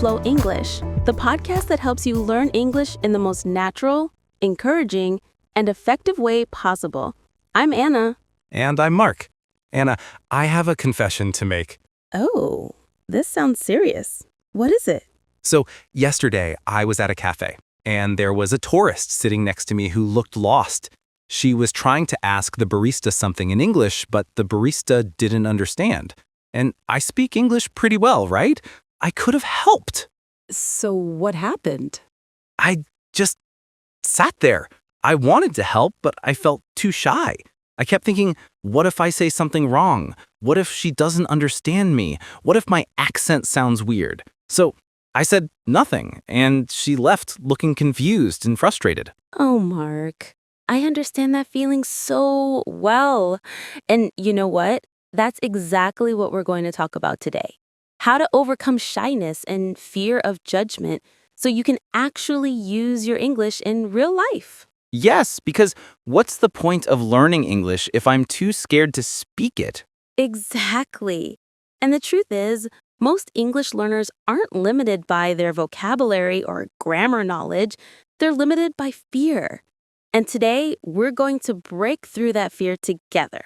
SpeakFlow English, the podcast that helps you learn English in the most natural, encouraging, and effective way possible. I'm Anna. And I'm Mark. Anna, I have a confession to make. Oh, this sounds serious. What is it? So, yesterday, I was at a cafe, and there was a tourist sitting next to me who looked lost. She was trying to ask the barista something in English, but the barista didn't understand. And I speak English pretty well, right? I could have helped. So what happened? I just sat there. I wanted to help, but I felt too shy. I kept thinking, what if I say something wrong? What if she doesn't understand me? What if my accent sounds weird? So I said nothing, and she left looking confused and frustrated. Oh, Mark, I understand that feeling so well. And you know what? That's exactly what we're going to talk about today. How to overcome shyness and fear of judgment so you can actually use your English in real life. Yes, because what's the point of learning English if I'm too scared to speak it? Exactly. And the truth is, most English learners aren't limited by their vocabulary or grammar knowledge. They're limited by fear. And today, we're going to break through that fear together.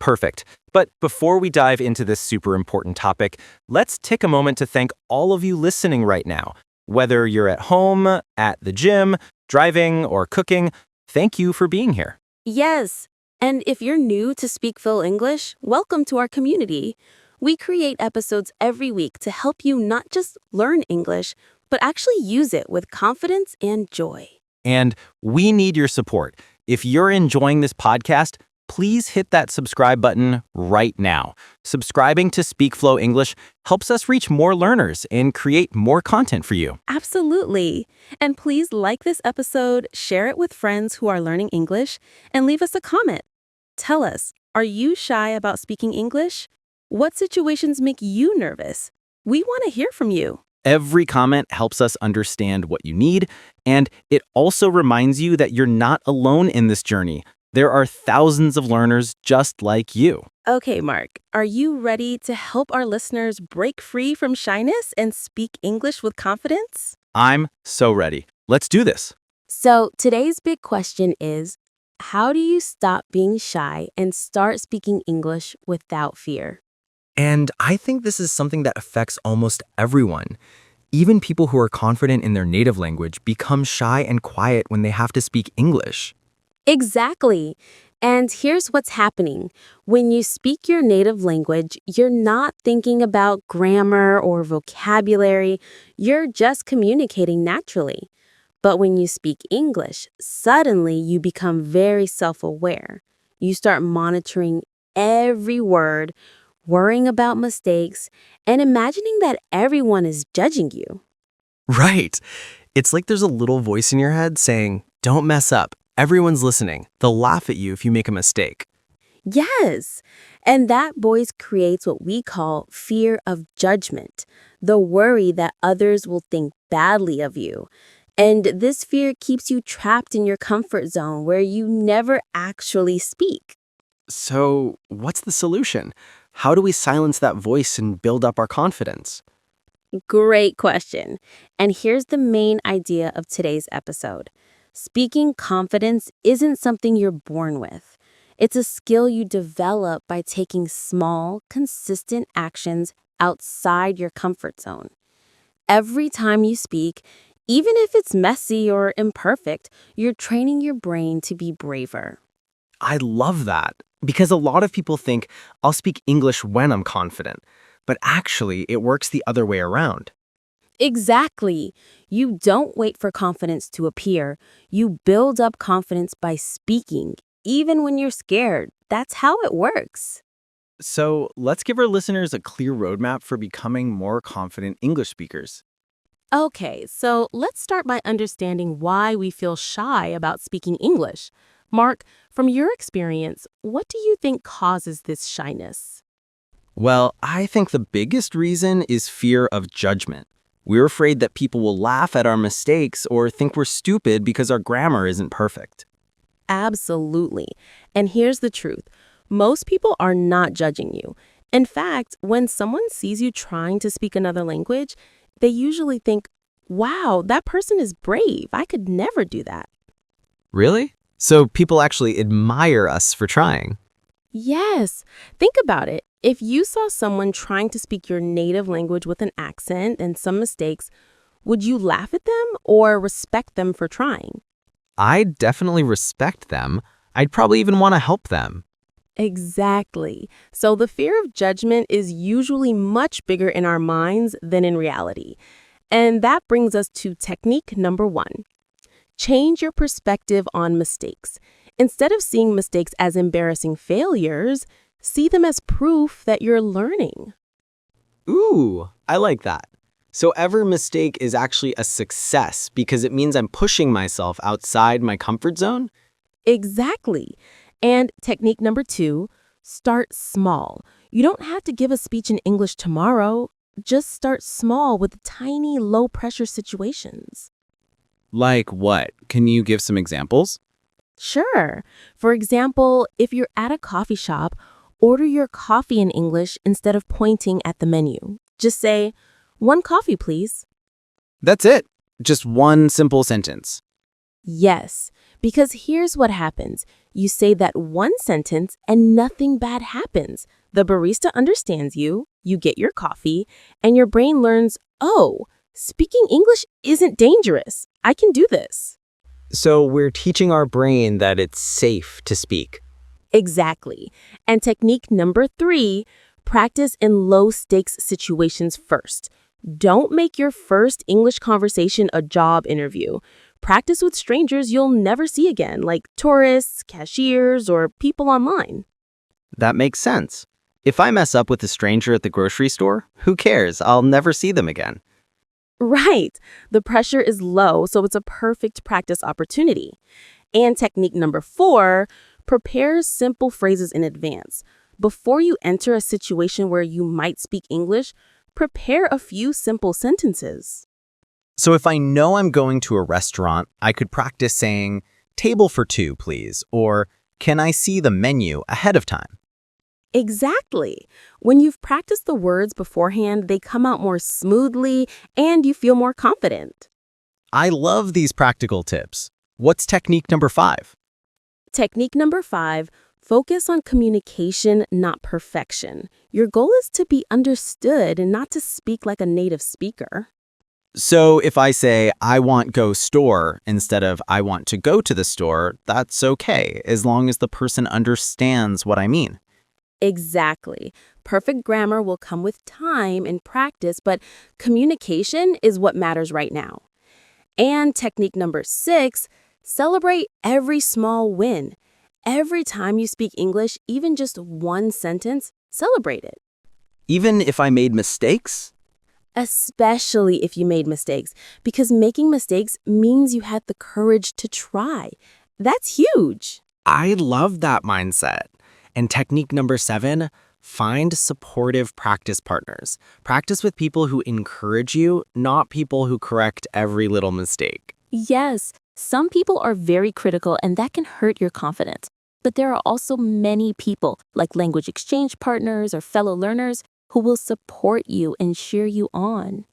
Perfect. But before we dive into this super important topic, let's take a moment to thank all of you listening right now. Whether you're at home, at the gym, driving, or cooking, thank you for being here. Yes. And if you're new to SpeakFlow English, welcome to our community. We create episodes every week to help you not just learn English, but actually use it with confidence and joy. And we need your support. If you're enjoying this podcast, please hit that subscribe button right now. Subscribing to SpeakFlow English helps us reach more learners and create more content for you. Absolutely. And please like this episode, share it with friends who are learning English, and leave us a comment. Tell us, are you shy about speaking English? What situations make you nervous? We want to hear from you. Every comment helps us understand what you need, and it also reminds you that you're not alone in this journey. There are thousands of learners just like you. Okay, Mark, are you ready to help our listeners break free from shyness and speak English with confidence? I'm so ready. Let's do this. So today's big question is, how do you stop being shy and start speaking English without fear? And I think this is something that affects almost everyone. Even people who are confident in their native language become shy and quiet when they have to speak English. Exactly. And here's what's happening. When you speak your native language, you're not thinking about grammar or vocabulary. You're just communicating naturally. But when you speak English, suddenly you become very self-aware. You start monitoring every word, worrying about mistakes, and imagining that everyone is judging you. Right. It's like there's a little voice in your head saying, "Don't mess up. Everyone's listening. They'll laugh at you if you make a mistake." Yes, and that voice creates what we call fear of judgment, the worry that others will think badly of you. And this fear keeps you trapped in your comfort zone where you never actually speak. So, what's the solution? How do we silence that voice and build up our confidence? Great question. And here's the main idea of today's episode. Speaking confidence isn't something you're born with. It's a skill you develop by taking small, consistent actions outside your comfort zone. Every time you speak, even if it's messy or imperfect, you're training your brain to be braver. I love that because a lot of people think I'll speak English when I'm confident, but actually it works the other way around. Exactly. You don't wait for confidence to appear. You build up confidence by speaking, even when you're scared. That's how it works. So let's give our listeners a clear roadmap for becoming more confident English speakers. Okay, so let's start by understanding why we feel shy about speaking English. Mark, from your experience, what do you think causes this shyness? Well, I think the biggest reason is fear of judgment. We're afraid that people will laugh at our mistakes or think we're stupid because our grammar isn't perfect. Absolutely. And here's the truth. Most people are not judging you. In fact, when someone sees you trying to speak another language, They usually think, wow, that person is brave. I could never do that. Really? So people actually admire us for trying. Yes. Think about it. If you saw someone trying to speak your native language with an accent and some mistakes, would you laugh at them or respect them for trying? I'd definitely respect them. I'd probably even want to help them. Exactly. So the fear of judgment is usually much bigger in our minds than in reality. And that brings us to technique number 1. Change your perspective on mistakes. Instead of seeing mistakes as embarrassing failures, see them as proof that you're learning. Ooh, I like that. So every mistake is actually a success because it means I'm pushing myself outside my comfort zone? Exactly. And technique number 2, start small. You don't have to give a speech in English tomorrow. Just start small with tiny, low-pressure situations. Like what? Can you give some examples? Sure. For example, if you're at a coffee shop, order your coffee in English instead of pointing at the menu. Just say, 1 coffee, please. That's it. Just one simple sentence. Yes, because here's what happens. You say that one sentence and nothing bad happens. The barista understands you, you get your coffee, and your brain learns, oh, speaking English isn't dangerous. I can do this. So we're teaching our brain that it's safe to speak. Exactly. And technique number 3, practice in low-stakes situations first. Don't make your first English conversation a job interview. Practice with strangers you'll never see again, like tourists, cashiers, or people online. That makes sense. If I mess up with a stranger at the grocery store, who cares? I'll never see them again. Right. The pressure is low, so it's a perfect practice opportunity. And technique number 4, prepare simple phrases in advance. Before you enter a situation where you might speak English, prepare a few simple sentences. So if I know I'm going to a restaurant, I could practice saying, "Table for 2, please," or "Can I see the menu ahead of time?" Exactly. When you've practiced the words beforehand, they come out more smoothly and you feel more confident. I love these practical tips. What's technique number 5? Technique number 5, focus on communication, not perfection. Your goal is to be understood and not to speak like a native speaker. So if I say, "I want go store," instead of "I want to go to the store," that's okay, as long as the person understands what I mean. Exactly. Perfect grammar will come with time and practice, but communication is what matters right now. And technique number 6, celebrate every small win. Every time you speak English, even just one sentence, celebrate it. Even if I made mistakes? Especially if you made mistakes, because making mistakes means you had the courage to try. That's huge. I love that mindset. And technique number 7, find supportive practice partners. Practice with people who encourage you, not people who correct every little mistake. Yes, some people are very critical and that can hurt your confidence. But there are also many people, like language exchange partners or fellow learners, who will support you and cheer you on.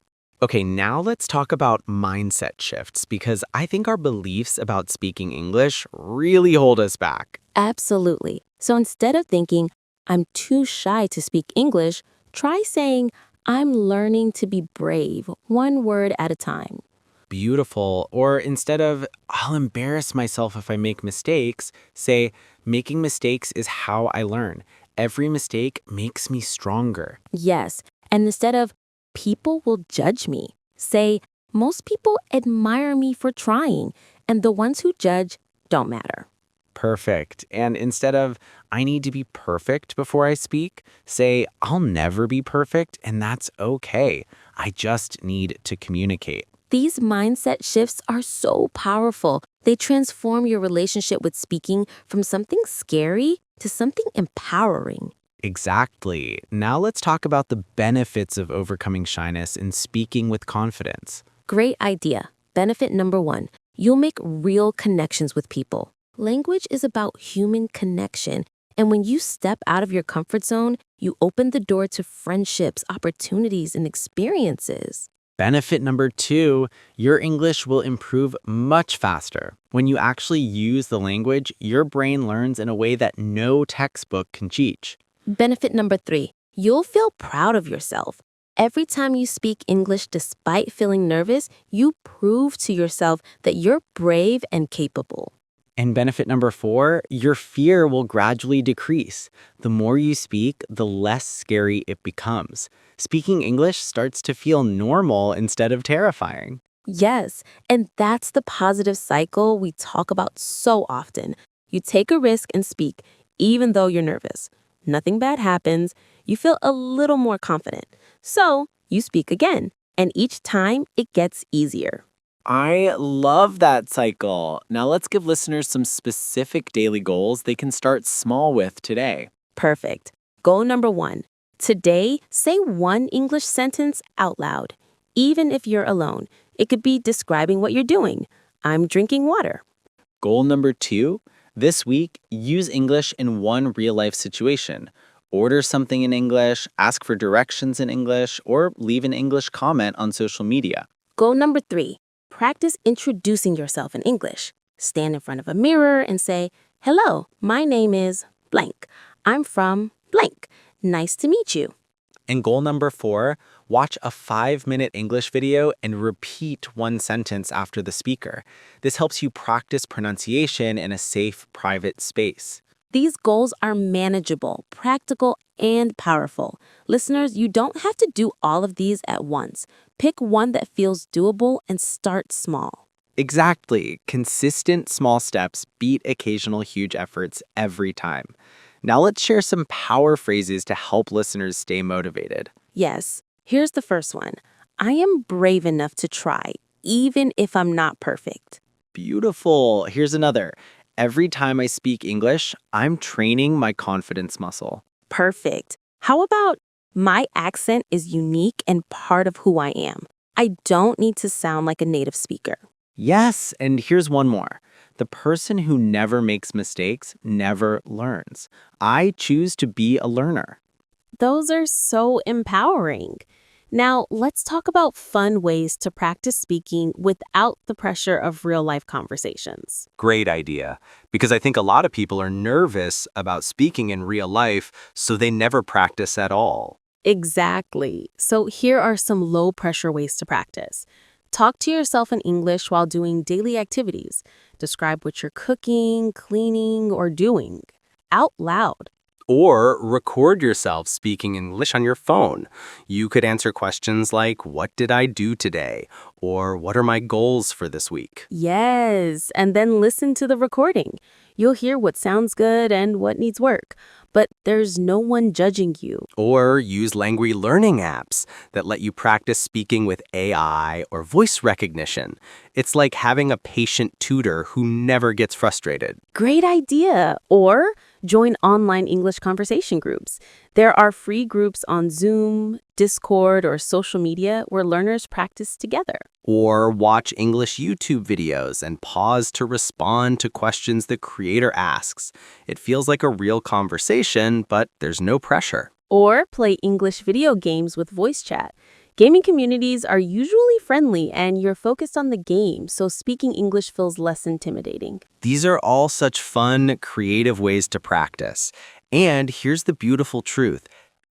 Okay, now let's talk about mindset shifts because I think our beliefs about speaking English really hold us back. Absolutely. So instead of thinking, I'm too shy to speak English, try saying, I'm learning to be brave, one word at a time. Beautiful. Or instead of, "I'll embarrass myself if I make mistakes," say, "Making mistakes is how I learn. Every mistake makes me stronger." Yes, and instead of, people will judge me, say, most people admire me for trying, and the ones who judge don't matter. Perfect. And instead of, "I need to be perfect before I speak," say, "I'll never be perfect, and that's okay. I just need to communicate." These mindset shifts are so powerful. They transform your relationship with speaking from something scary to something empowering. Exactly. Now let's talk about the benefits of overcoming shyness and speaking with confidence. Great idea. Benefit number 1, you'll make real connections with people. Language is about human connection, and when you step out of your comfort zone, you open the door to friendships, opportunities, and experiences. Benefit number 2, your English will improve much faster. When you actually use the language, your brain learns in a way that no textbook can teach. Benefit number 3, you'll feel proud of yourself. Every time you speak English despite feeling nervous, you prove to yourself that you're brave and capable. And benefit number 4, your fear will gradually decrease. The more you speak, the less scary it becomes. Speaking English starts to feel normal instead of terrifying. Yes, and that's the positive cycle we talk about so often. You take a risk and speak, even though you're nervous. Nothing bad happens. You feel a little more confident. So you speak again, and each time it gets easier. I love that cycle. Now let's give listeners some specific daily goals they can start small with today. Perfect. Goal number 1. Today, say one English sentence out loud. Even if you're alone, it could be describing what you're doing. I'm drinking water. Goal number 2, this week, use English in one real-life situation. Order something in English, ask for directions in English, or leave an English comment on social media. Goal number 3. Practice introducing yourself in English. Stand in front of a mirror and say, "Hello, my name is blank. I'm from blank. Nice to meet you." And goal number 4, watch a 5-minute English video and repeat one sentence after the speaker. This helps you practice pronunciation in a safe, private space. These goals are manageable, practical, and powerful. Listeners, you don't have to do all of these at once. Pick one that feels doable and start small. Exactly. Consistent small steps beat occasional huge efforts every time. Now let's share some power phrases to help listeners stay motivated. Yes, here's the first one. I am brave enough to try, even if I'm not perfect. Beautiful. Here's another. Every time I speak English, I'm training my confidence muscle. Perfect. How about my accent is unique and part of who I am? I don't need to sound like a native speaker. Yes, and here's one more. The person who never makes mistakes never learns. I choose to be a learner. Those are so empowering. Now, let's talk about fun ways to practice speaking without the pressure of real-life conversations. Great idea. Because I think a lot of people are nervous about speaking in real life, so they never practice at all. Exactly. So here are some low-pressure ways to practice. Talk to yourself in English while doing daily activities. Describe what you're cooking, cleaning, or doing out loud. Or record yourself speaking English on your phone. You could answer questions like, "What did I do today?" Or "What are my goals for this week?" Yes, and then listen to the recording. You'll hear what sounds good and what needs work, but there's no one judging you. Or use language learning apps that let you practice speaking with AI or voice recognition. It's like having a patient tutor who never gets frustrated. Great idea. Or join online English conversation groups. There are free groups on Zoom, Discord, or social media where learners practice together. Or watch English YouTube videos and pause to respond to questions the creator asks. It feels like a real conversation, but there's no pressure. Or play English video games with voice chat. Gaming communities are usually friendly and you're focused on the game, so speaking English feels less intimidating. These are all such fun, creative ways to practice. And here's the beautiful truth.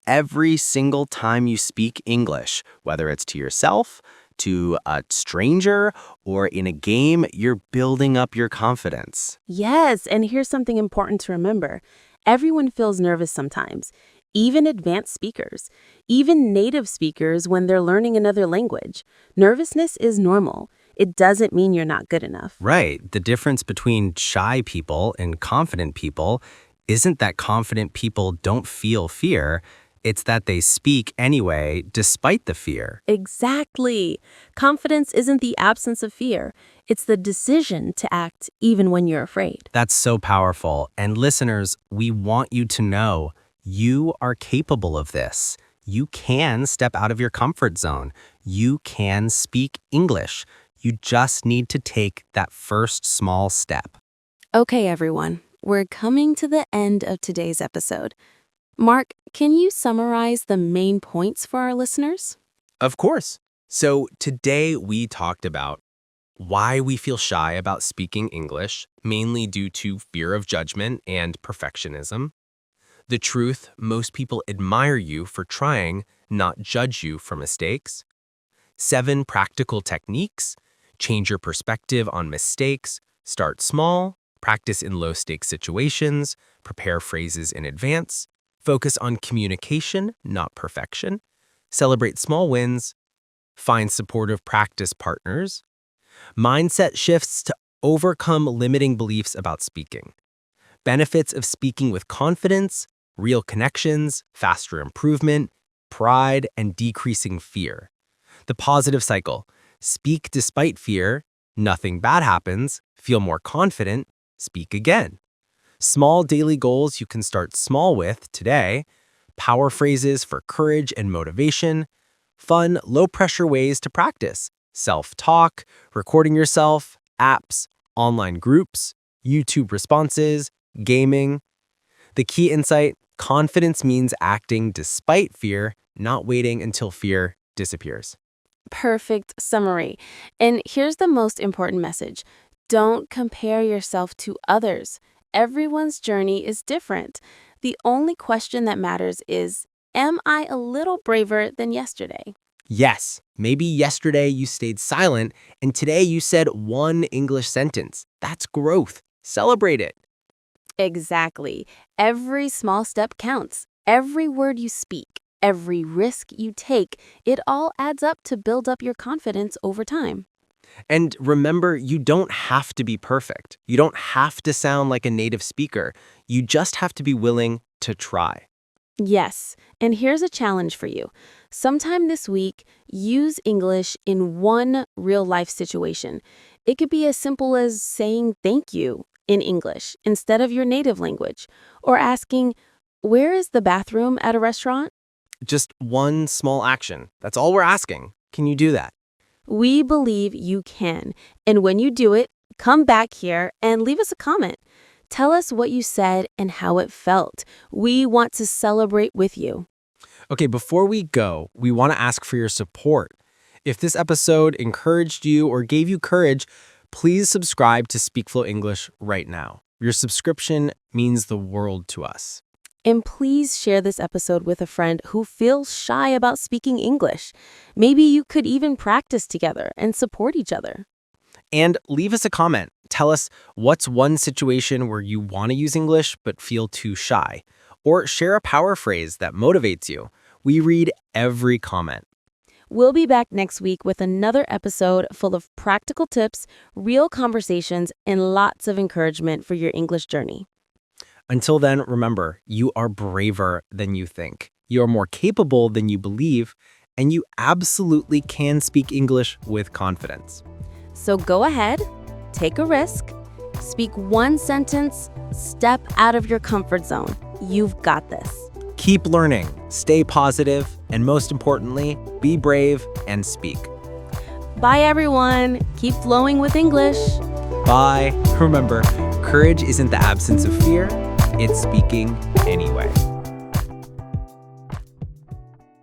Every single time you speak English, whether it's to yourself, to a stranger, or in a game, you're building up your confidence. Yes, and here's something important to remember. Everyone feels nervous sometimes, even advanced speakers, even native speakers when they're learning another language. Nervousness is normal. It doesn't mean you're not good enough. Right. The difference between shy people and confident people isn't that confident people don't feel fear. It's that they speak anyway, despite the fear. Exactly. Confidence isn't the absence of fear. It's the decision to act even when you're afraid. That's so powerful. And listeners, we want you to know you are capable of this. You can step out of your comfort zone. You can speak English. You just need to take that first small step. Okay, everyone. We're coming to the end of today's episode. Mark, can you summarize the main points for our listeners? Of course. So today we talked about why we feel shy about speaking English, mainly due to fear of judgment and perfectionism. The truth, most people admire you for trying, not judge you for mistakes. 7 practical techniques. Change your perspective on mistakes. Start small. Practice in low-stakes situations. Prepare phrases in advance. Focus on communication, not perfection. Celebrate small wins. Find supportive practice partners. Mindset shifts to overcome limiting beliefs about speaking. Benefits of speaking with confidence, real connections, faster improvement, pride, and decreasing fear. The positive cycle. Speak despite fear, nothing bad happens, feel more confident, speak again. Small daily goals you can start small with today. Power phrases for courage and motivation. Fun, low-pressure ways to practice. Self-talk, recording yourself, apps, online groups, YouTube responses, gaming. The key insight, confidence means acting despite fear, not waiting until fear disappears. Perfect summary. And here's the most important message. Don't compare yourself to others. Everyone's journey is different. The only question that matters is, am I a little braver than yesterday? Yes, maybe yesterday you stayed silent and today you said one English sentence. That's growth. Celebrate it. Exactly. Every small step counts. Every word you speak, every risk you take, it all adds up to build up your confidence over time. And remember, you don't have to be perfect. You don't have to sound like a native speaker. You just have to be willing to try. Yes, and here's a challenge for you. Sometime this week, use English in one real-life situation. It could be as simple as saying thank you in English instead of your native language, or asking, where is the bathroom at a restaurant? Just one small action. That's all we're asking. Can you do that? We believe you can, and when you do it, come back here and leave us a comment. Tell us what you said and how it felt. We want to celebrate with you. Okay, before we go, we want to ask for your support. If this episode encouraged you or gave you courage, please subscribe to SpeakFlow English right now. Your subscription means the world to us. And please share this episode with a friend who feels shy about speaking English. Maybe you could even practice together and support each other. And leave us a comment. Tell us what's one situation where you want to use English but feel too shy. Or share a power phrase that motivates you. We read every comment. We'll be back next week with another episode full of practical tips, real conversations, and lots of encouragement for your English journey. Until then, remember, you are braver than you think. You are more capable than you believe, and you absolutely can speak English with confidence. So go ahead, take a risk, speak one sentence, step out of your comfort zone. You've got this. Keep learning, stay positive, and most importantly, be brave and speak. Bye, everyone. Keep flowing with English. Bye. Remember, courage isn't the absence of fear, it's speaking anyway.